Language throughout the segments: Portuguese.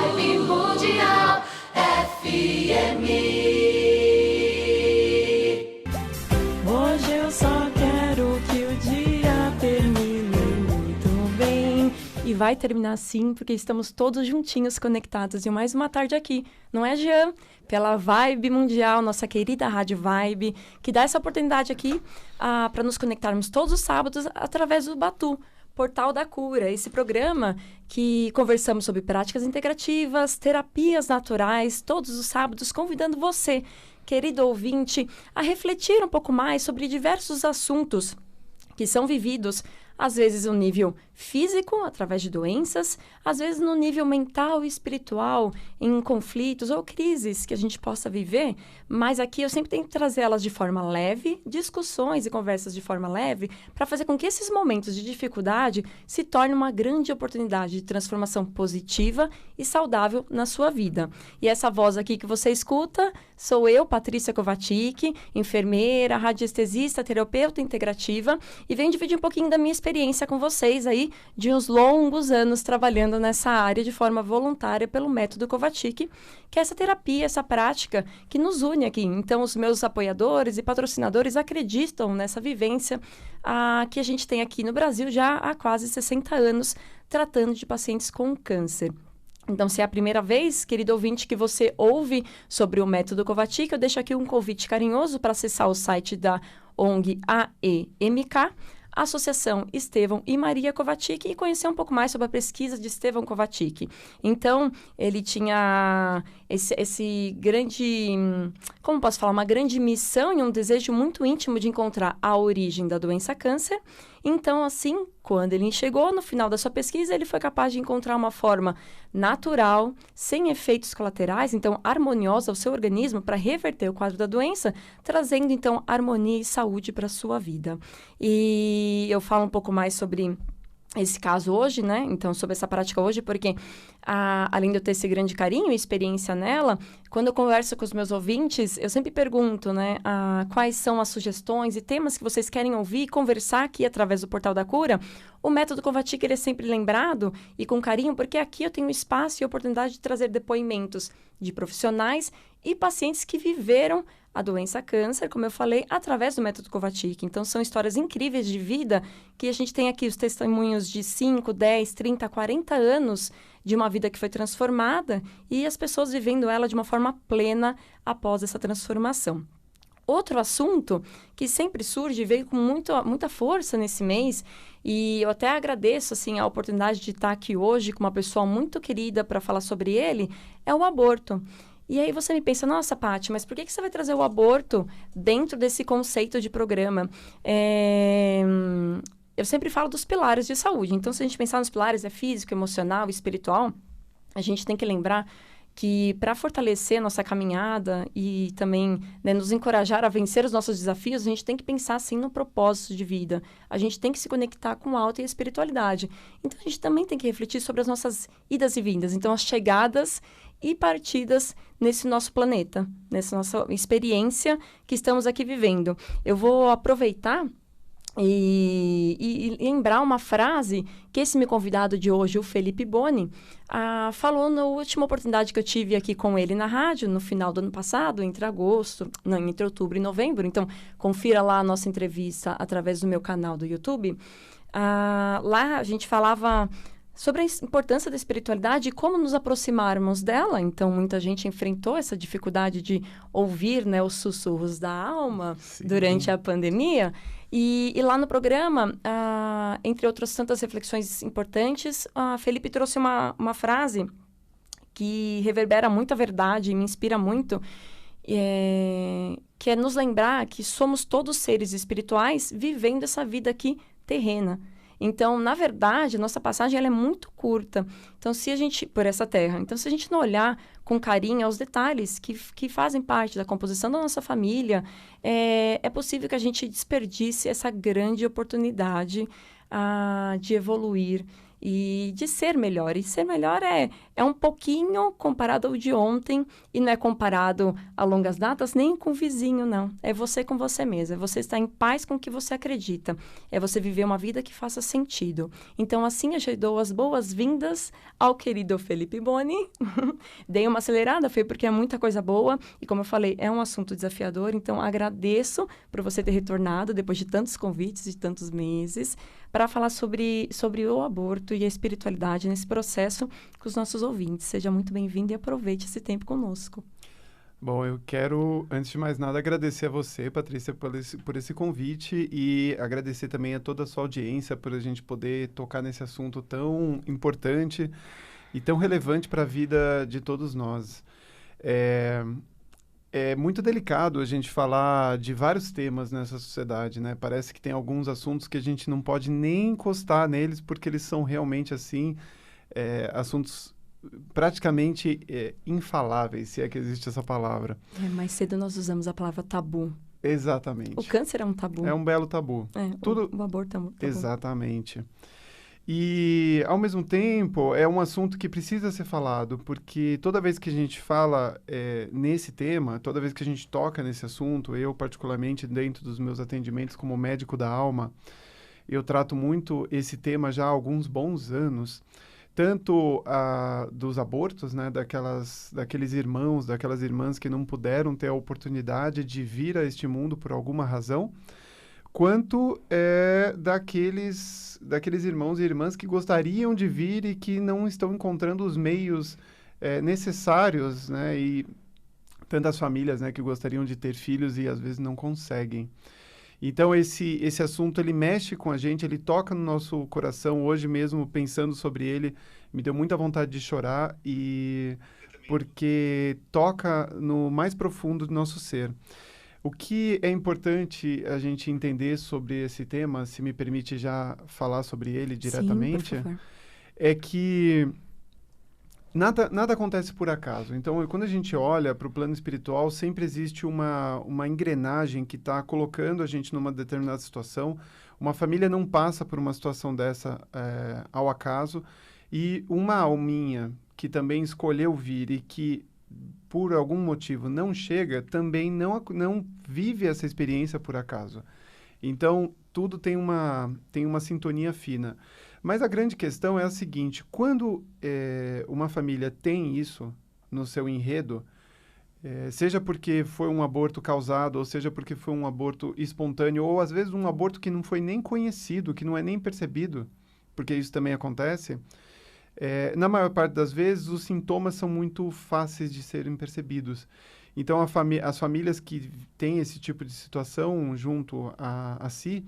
Vibe Mundial FM. Hoje eu só quero que o dia termine muito bem. E vai terminar assim, porque estamos todos juntinhos, conectados. E mais uma tarde aqui, não é, Jean? Pela Vibe Mundial, nossa querida Rádio Vibe, que dá essa oportunidade aqui para nos conectarmos todos os sábados através do Batu, Portal da Cura. Esse programa que conversamos sobre práticas integrativas, terapias naturais, todos os sábados, convidando você, querido ouvinte, a refletir um pouco mais sobre diversos assuntos que são vividos, às vezes no nível físico, através de doenças, às vezes no nível mental e espiritual, em conflitos ou crises que a gente possa viver, mas aqui eu sempre tento trazer elas de forma leve, discussões e conversas de forma leve, para fazer com que esses momentos de dificuldade se tornem uma grande oportunidade de transformação positiva e saudável na sua vida. E essa voz aqui que você escuta, sou eu, Patrícia Kovacic, enfermeira, radiestesista, terapeuta integrativa, e venho dividir um pouquinho da minha experiência com vocês aí, de uns longos anos trabalhando nessa área de forma voluntária pelo método Kovacic, que é essa terapia, essa prática que nos une aqui. Então, os meus apoiadores e patrocinadores acreditam nessa vivência que a gente tem aqui no Brasil já há quase 60 anos, tratando de pacientes com câncer. Então, se é a primeira vez, querido ouvinte, que você ouve sobre o método Kovacic, eu deixo aqui um convite carinhoso para acessar o site da ONG AEMK, Associação Estevão e Maria Kovacic, e conhecer um pouco mais sobre a pesquisa de Estevão Kovacic. Então, ele tinha esse grande, como posso falar, uma grande missão e um desejo muito íntimo de encontrar a origem da doença câncer. Então, assim, quando ele chegou no final da sua pesquisa, ele foi capaz de encontrar uma forma natural, sem efeitos colaterais, então harmoniosa ao seu organismo para reverter o quadro da doença, trazendo, então, harmonia e saúde para a sua vida. E eu falo um pouco mais sobre esse caso hoje, né? Então, sobre essa prática hoje, porque além de eu ter esse grande carinho e experiência nela, quando eu converso com os meus ouvintes, eu sempre pergunto, né? Quais são as sugestões e temas que vocês querem ouvir e conversar aqui através do Portal da Cura. O método Kovacic, ele é sempre lembrado e com carinho, porque aqui eu tenho espaço e oportunidade de trazer depoimentos de profissionais e pacientes que viveram a doença câncer, como eu falei, através do método Kovacic. Então, são histórias incríveis de vida que a gente tem aqui os testemunhos de 5, 10, 30, 40 anos de uma vida que foi transformada e as pessoas vivendo ela de uma forma plena após essa transformação. Outro assunto que sempre surge, veio com muita força nesse mês, e eu até agradeço assim, a oportunidade de estar aqui hoje com uma pessoa muito querida para falar sobre ele, é o aborto. E aí você me pensa, nossa, Paty, mas por que você vai trazer o aborto dentro desse conceito de programa? Eu sempre falo dos pilares de saúde. Então, se a gente pensar nos pilares, físico, emocional, espiritual, a gente tem que lembrar que para fortalecer a nossa caminhada e também, né, nos encorajar a vencer os nossos desafios, a gente tem que pensar, assim, no propósito de vida. A gente tem que se conectar com o alto e a espiritualidade. Então, a gente também tem que refletir sobre as nossas idas e vindas. Então, as chegadas e partidas nesse nosso planeta, nessa nossa experiência que estamos aqui vivendo. Eu vou aproveitar e lembrar uma frase que esse meu convidado de hoje, o Felipe Boni, falou na última oportunidade que eu tive aqui com ele na rádio, no final do ano passado, entre outubro e novembro. Então, confira lá a nossa entrevista através do meu canal do YouTube. Lá a gente falava sobre a importância da espiritualidade e como nos aproximarmos dela. Então, muita gente enfrentou essa dificuldade de ouvir, né, os sussurros da alma durante a pandemia. E lá no programa, entre outras tantas reflexões importantes, Felipe trouxe uma frase que reverbera muita verdade e me inspira muito, que é nos lembrar que somos todos seres espirituais vivendo essa vida aqui terrena. Então, na verdade, a nossa passagem ela é muito curta. Então, por essa terra. Então, se a gente não olhar com carinho aos detalhes que fazem parte da composição da nossa família, é possível que a gente desperdice essa grande oportunidade de evoluir e de ser melhor. E ser melhor é um pouquinho comparado ao de ontem, e não é comparado a longas datas nem com o vizinho, não. É você com você mesmo, é você estar em paz com o que você acredita, é você viver uma vida que faça sentido. Então, assim, eu já dou as boas-vindas ao querido Felipe Boni. Dei uma acelerada, foi porque é muita coisa boa, e como eu falei, é um assunto desafiador, então agradeço por você ter retornado depois de tantos convites, de tantos meses, para falar sobre o aborto e a espiritualidade nesse processo com os nossos ouvintes. Seja muito bem-vindo e aproveite esse tempo conosco. Bom, eu quero, antes de mais nada, agradecer a você, Patrícia, por esse convite e agradecer também a toda a sua audiência por a gente poder tocar nesse assunto tão importante e tão relevante para a vida de todos nós. É muito delicado a gente falar de vários temas nessa sociedade, né? Parece que tem alguns assuntos que a gente não pode nem encostar neles porque eles são realmente, assim, assuntos praticamente infaláveis, se é que existe essa palavra. Mais cedo nós usamos a palavra tabu. Exatamente. O câncer é um tabu. É um belo tabu. O aborto é um tabu. Exatamente. E, ao mesmo tempo, é um assunto que precisa ser falado, porque toda vez que a gente fala nesse tema, toda vez que a gente toca nesse assunto, eu, particularmente, dentro dos meus atendimentos como médico da alma, eu trato muito esse tema já há alguns bons anos, tanto dos abortos, né, daqueles irmãos, daquelas irmãs que não puderam ter a oportunidade de vir a este mundo por alguma razão, quanto daqueles irmãos e irmãs que gostariam de vir e que não estão encontrando os meios necessários, né? E tantas famílias, né, que gostariam de ter filhos e às vezes não conseguem. Então, esse assunto, ele mexe com a gente, ele toca no nosso coração. Hoje mesmo, pensando sobre ele, me deu muita vontade de chorar, porque toca no mais profundo do nosso ser. O que é importante a gente entender sobre esse tema, se me permite já falar sobre ele diretamente, Sim, por favor. É que nada acontece por acaso. Então, quando a gente olha para o plano espiritual, sempre existe uma engrenagem que está colocando a gente numa determinada situação. Uma família não passa por uma situação dessa ao acaso, e uma alminha que também escolheu vir e que por algum motivo não chega, também não vive essa experiência por acaso. Então, tudo tem uma sintonia fina. Mas a grande questão é a seguinte: quando uma família tem isso no seu enredo, seja porque foi um aborto causado, ou seja porque foi um aborto espontâneo, ou às vezes um aborto que não foi nem conhecido, que não é nem percebido, porque isso também acontece, na maior parte das vezes, os sintomas são muito fáceis de serem percebidos. Então, as famílias que têm esse tipo de situação junto a si,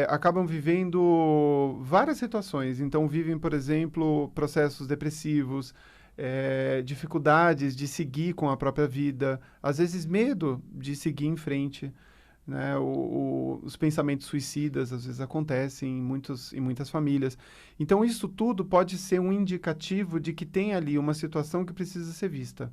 acabam vivendo várias situações. Então, vivem, por exemplo, processos depressivos, dificuldades de seguir com a própria vida, às vezes medo de seguir em frente, né? Os pensamentos suicidas às vezes acontecem em muitas famílias. Então, isso tudo pode ser um indicativo de que tem ali uma situação que precisa ser vista.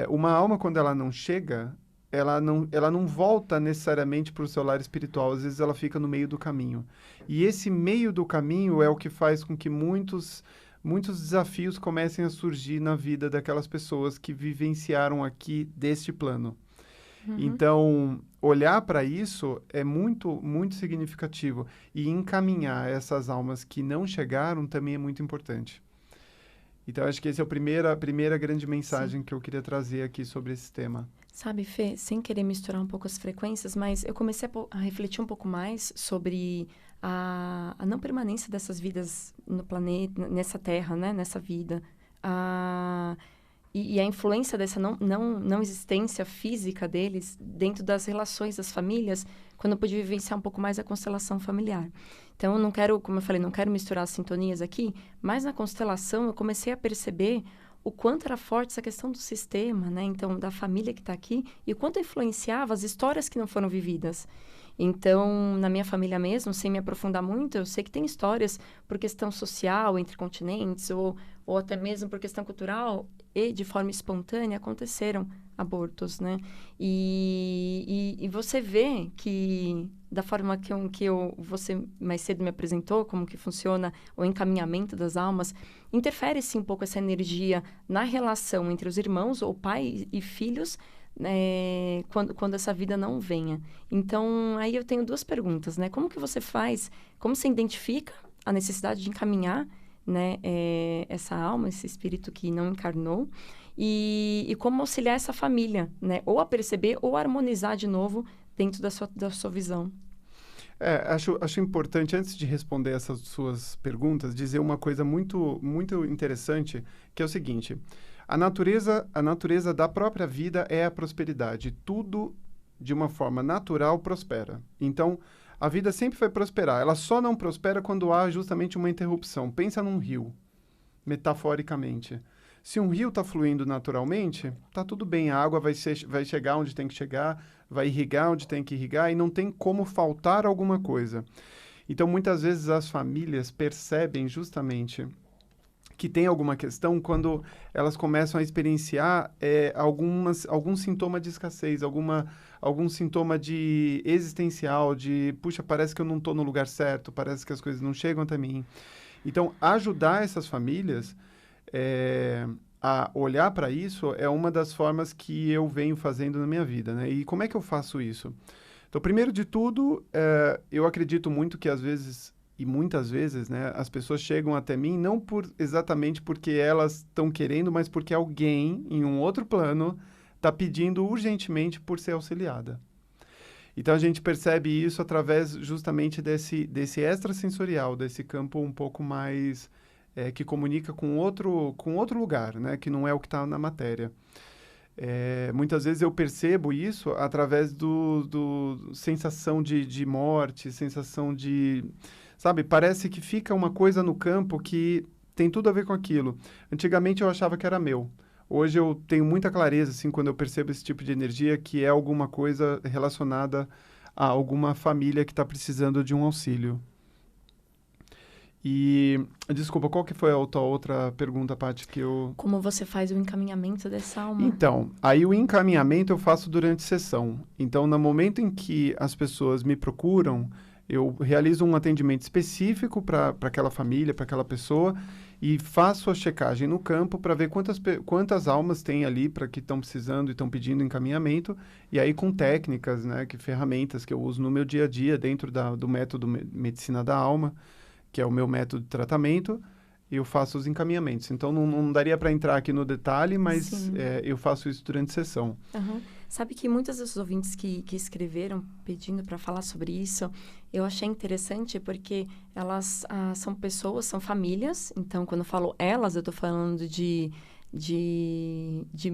Uma alma, quando ela não chega, ela não volta necessariamente para o seu lar espiritual. Às vezes ela fica no meio do caminho. E esse meio do caminho é o que faz com que muitos desafios comecem a surgir na vida daquelas pessoas que vivenciaram aqui deste plano. Uhum. Então, olhar para isso é muito, muito significativo. E encaminhar essas almas que não chegaram também é muito importante. Então, acho que essa é a primeira grande mensagem Sim. que eu queria trazer aqui sobre esse tema. Sabe, Fê, sem querer misturar um pouco as frequências, mas eu comecei a refletir um pouco mais sobre a não permanência dessas vidas no planeta, nessa Terra, né? Nessa vida. E a influência dessa não existência física deles dentro das relações das famílias, quando eu pude vivenciar um pouco mais a constelação familiar. Então, eu não quero, como eu falei, não quero misturar as sintonias aqui, mas na constelação eu comecei a perceber o quanto era forte essa questão do sistema, né? Então, da família que está aqui, e o quanto influenciava as histórias que não foram vividas. Então, na minha família mesmo, sem me aprofundar muito, eu sei que tem histórias por questão social, entre continentes, ou até mesmo por questão cultural, e de forma espontânea aconteceram abortos, né? E você vê que, da forma você mais cedo me apresentou, como que funciona o encaminhamento das almas, interfere-se um pouco essa energia na relação entre os irmãos, ou pai e filhos, quando essa vida não venha. Então, aí eu tenho 2 perguntas, né? Como que você faz, como você identifica a necessidade de encaminhar, né, essa alma, esse espírito que não encarnou, e como auxiliar essa família, né? Ou a perceber ou a harmonizar de novo dentro da sua visão. Acho importante, antes de responder essas suas perguntas, dizer uma coisa muito, muito interessante, que é o seguinte: a natureza da própria vida é a prosperidade. Tudo, de uma forma natural, prospera. Então, a vida sempre vai prosperar. Ela só não prospera quando há justamente uma interrupção. Pensa num rio, metaforicamente. Se um rio está fluindo naturalmente, está tudo bem. A água vai chegar onde tem que chegar, vai irrigar onde tem que irrigar e não tem como faltar alguma coisa. Então, muitas vezes, as famílias percebem justamente que tem alguma questão quando elas começam a experienciar algum sintoma de escassez, algum sintoma de existencial, de, puxa, parece que eu não estou no lugar certo, parece que as coisas não chegam até mim. Então, ajudar essas famílias a olhar para isso é uma das formas que eu venho fazendo na minha vida, né? E como é que eu faço isso? Então, primeiro de tudo, eu acredito muito que às vezes, e muitas vezes, né, as pessoas chegam até mim não exatamente porque elas estão querendo, mas porque alguém em um outro plano está pedindo urgentemente por ser auxiliada. Então, a gente percebe isso através justamente desse extrasensorial, desse campo um pouco mais que comunica com outro lugar, né, que não é o que está na matéria. Muitas vezes eu percebo isso através do sensação de morte, sensação de... Sabe, parece que fica uma coisa no campo que tem tudo a ver com aquilo. Antigamente eu achava que era meu. Hoje eu tenho muita clareza, assim, quando eu percebo esse tipo de energia, que é alguma coisa relacionada a alguma família que está precisando de um auxílio. E, desculpa, qual que foi a outra pergunta, Paty, que eu... Como você faz o encaminhamento dessa alma? Então, aí o encaminhamento eu faço durante sessão. Então, no momento em que as pessoas me procuram, eu realizo um atendimento específico para aquela família, para aquela pessoa, e faço a checagem no campo para ver quantas almas tem ali para que estão precisando e estão pedindo encaminhamento, e aí com técnicas, né, ferramentas que eu uso no meu dia a dia, dentro do método Medicina da Alma, que é o meu método de tratamento, eu faço os encaminhamentos. Então, não daria para entrar aqui no detalhe, mas eu faço isso durante a sessão. Uhum. Sabe que muitos dos ouvintes que escreveram pedindo para falar sobre isso, eu achei interessante porque elas são pessoas, são famílias. Então, quando eu falo elas, eu estou falando de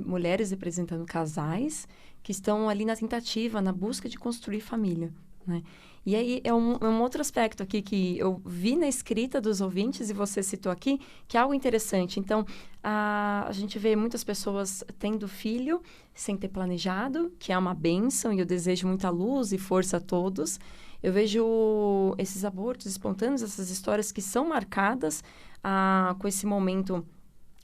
mulheres representando casais que estão ali na tentativa, na busca de construir família, né? E aí é um outro aspecto aqui que eu vi na escrita dos ouvintes, e você citou aqui, que é algo interessante. Então, a gente vê muitas pessoas tendo filho sem ter planejado, que é uma bênção, e eu desejo muita luz e força a todos. Eu vejo esses abortos espontâneos, essas histórias que são marcadas com esse momento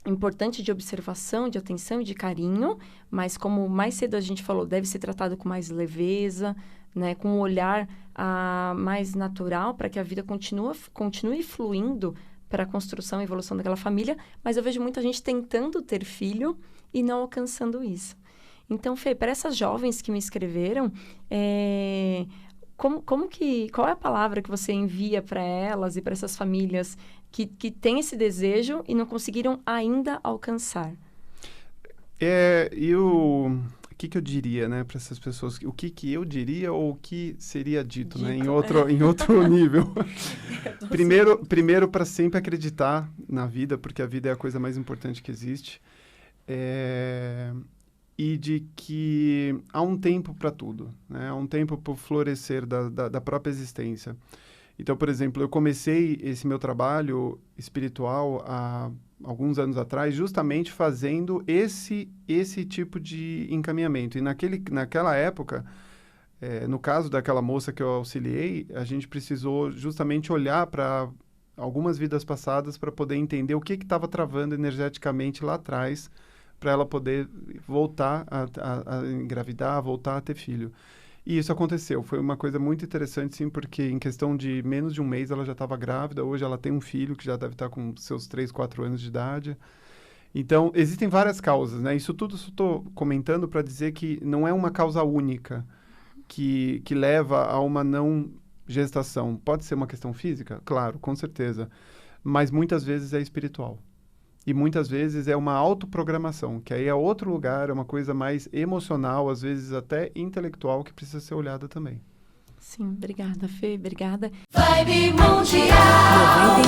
importante de observação, de atenção e de carinho, mas como mais cedo a gente falou, deve ser tratado com mais leveza, né, com um olhar mais natural, para que a vida continue fluindo para a construção e evolução daquela família, mas eu vejo muita gente tentando ter filho e não alcançando isso. Então, Fê, para essas jovens que me escreveram, qual é a palavra que você envia para elas e para essas famílias que têm esse desejo e não conseguiram ainda alcançar? O que eu diria, né, para essas pessoas? O que eu diria ou o que seria dito, né, em outro nível? Primeiro, para sempre acreditar na vida, porque a vida é a coisa mais importante que existe. E de que há um tempo para tudo, né? Há um tempo para o florescer da própria existência. Então, por exemplo, eu comecei esse meu trabalho espiritual há alguns anos atrás, justamente fazendo esse tipo de encaminhamento. E naquela época, no caso daquela moça que eu auxiliei, a gente precisou justamente olhar para algumas vidas passadas para poder entender o que estava travando energeticamente lá atrás para ela poder voltar a engravidar, voltar a ter filho. E isso aconteceu. Foi uma coisa muito interessante, sim, porque em questão de menos de um mês ela já estava grávida. Hoje ela tem um filho que já deve estar com seus 3, 4 anos de idade. Então, existem várias causas, né? Isso tudo eu estou comentando para dizer que não é uma causa única que leva a uma não gestação. Pode ser uma questão física? Claro, com certeza. Mas muitas vezes é espiritual. E muitas vezes é uma autoprogramação, que aí é outro lugar, é uma coisa mais emocional, às vezes até intelectual, que precisa ser olhada também. Sim, obrigada, Fê, obrigada. Vibe Mundial.